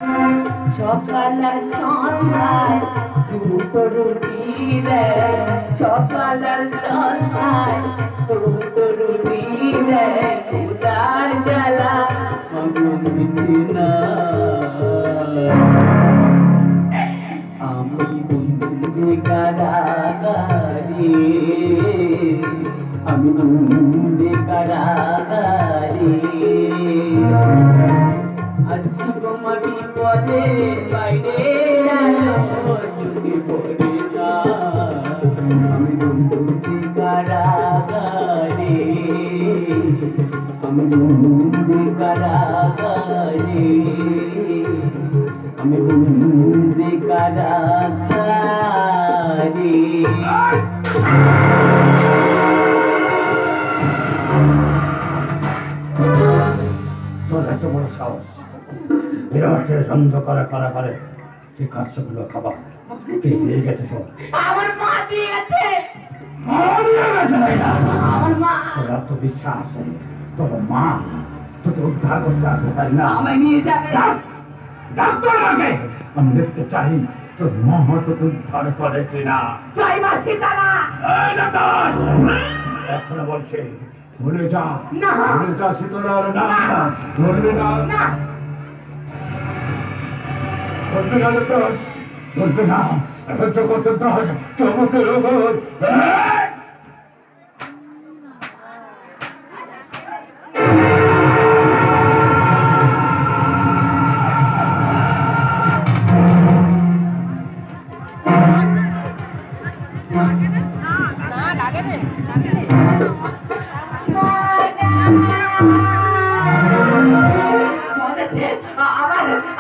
সকাল আর সন্ধ্যায় দুটো রুটি দেয়, সকাল আর সন্ধ্যায় দুটো রুটি দেয়, উদার জ্বালা মিটি না। আমি বন্দি কারাগারে, আমি বন্দি কারাগারে, আছি তোমার বিপদে বাইরে যদি পড়ে যা। আমি বন্দি কারাগারে, আমি বন্দি কারাগারে, আমি বন্দি কারাগারে। তোর এত বড় সাহস, বিরাটের অন্ধকারে কারাগারে তুই কাজগুলো খাবার তুই দিয়ে গেছে। তোর আমার মা দিয়ে গেছে, মা দিয়ে গেছে না? আমার মা। তোর এত বিশ্বাস, তোর মা তোকে উদ্ধার করতে আসবে, তাই না? আমায় নিয়ে যাবে। ডাক্তার লাগে আমি দেখতে চাই তোর মা তোকে উদ্ধার করে কিনা। জয় মা সীতারা। এই নাকাশ, এখনো বলছে ভুলে যা, না। ভুলে যা সীতারার নাম, ভুলবে না। না, বলবে না নাকাশ, বলবে না। এখন তো কত দাস চমকের ওপর।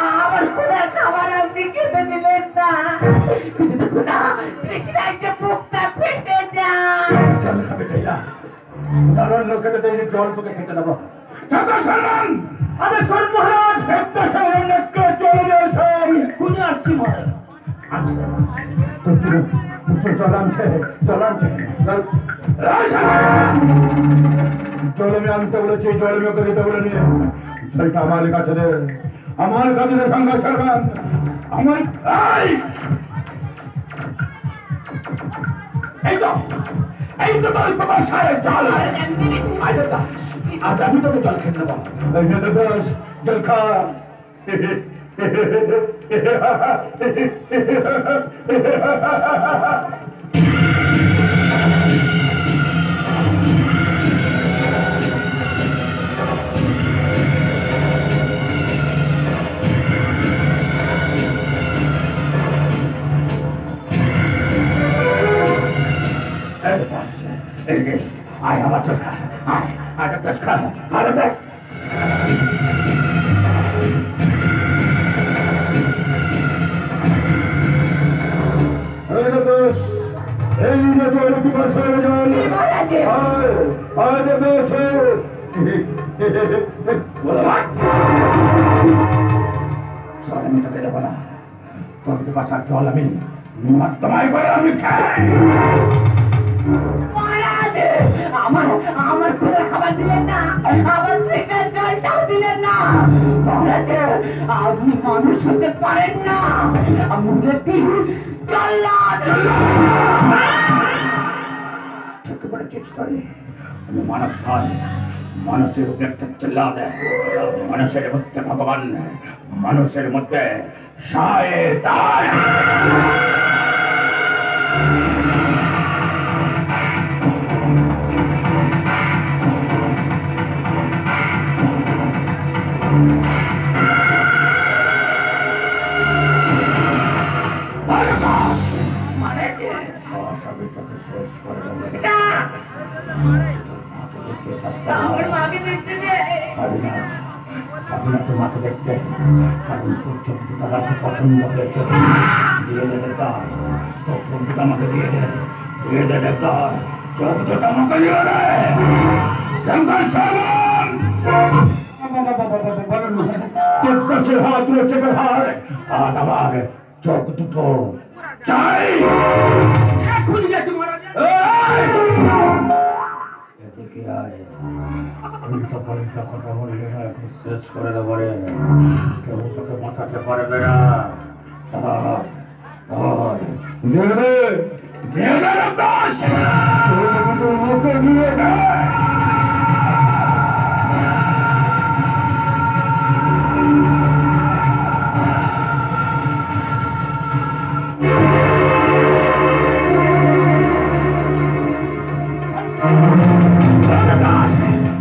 আমার খোলা খাবার আপনি খেতে দিলেন না। কিন্তু দেখো না, তৃষ্ণায় যে বুকটা ফেটে যায়। জল খাবে যা, দারুণ লোকেদের দেখে জল তোকে খেতে দেবো। চাচা সালাম, আমি সর মহারাজ হেপ্তা সালামকে চলে যাচ্ছি। কোনে আসছি মহারাজ? জল আনছে, জল আনছে। জল আমি আনতে বলেছি, জল আমি ওকে দিতে বলে নিয়ে জলটা আমার কাছে দে, আমার কাছে দে। সঙ্গে সালাম আমার এই তো, এই তো তোর বাবা সাহেব জল। আজ আমি তোকে জল খেতে দেবো। দোষ জল খা। আয় আমার জল খা, আয় আয় দোষ খা, আরে দেখ। এই যে তোর পিপাসার জল, আয় আয় দোষ। জল আমি তোকে দেবো না, তোর পিপাসার জল আমি তোমায় করে আমি খাই। আমার খোলা খাবার দিলেন না, আমার তৃষ্ণার জলটাও দিলেন না। মহারাজ, আপনি মানুষ হতে পারেন না, আমি দেখি জল্লাদ। ঠিক বলেছিস তুই, আমি মানুষ নয়, মানুষের উপরে একটা জল্লাদ। মানুষের মধ্যে ভগবান, মানুষের মধ্যে শয়তান। আমার মাকে দেখতে দে। তোমাকে দেখতে, কারণ তোর চোখটা তারা পছন্দ হয়েছে। দিয়ে দে ডাক্তার, তোর চোখটা আমাকে দিয়ে দে, দিয়ে দে ডাক্তার, চোখ দুটো আমাকে দিয়ে দে। শঙ্কর সালমান, তোর কাছে হাত রয়েছে বেহার, হাত আমার চোখ দুটো চাই। খুলে গেছে মহারাজ। দেখে আয় উল্টা পাল্টা কথা বললে না এখন শেষ করে দেবো রে কেউ তোকে বাঁচাতে পারবে না দিয়ে দে আকাশ তোর মুখে দিয়ে দে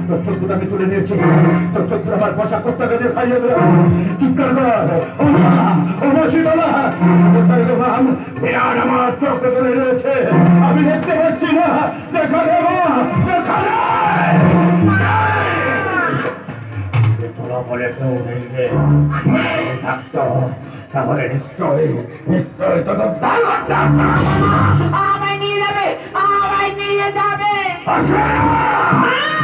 তোর চোখগুলো আমি তুলে নিয়েছি তোর চোখগুলো আমার বসা করতে গেলে খাইয়ে দেবে চিৎকার কর কোথায় গেলাম বিরাট আমার চোখ তুলে নিয়েছে আমি দেখতে পাচ্ছি না দেখা দেব দেখা তোরা বলে কেউ নেই রে থাকতো তাহলে নিশ্চয়ই তোকে ভালো আমায় নিয়ে যাবে আমায় নিয়ে যাবে আসবে না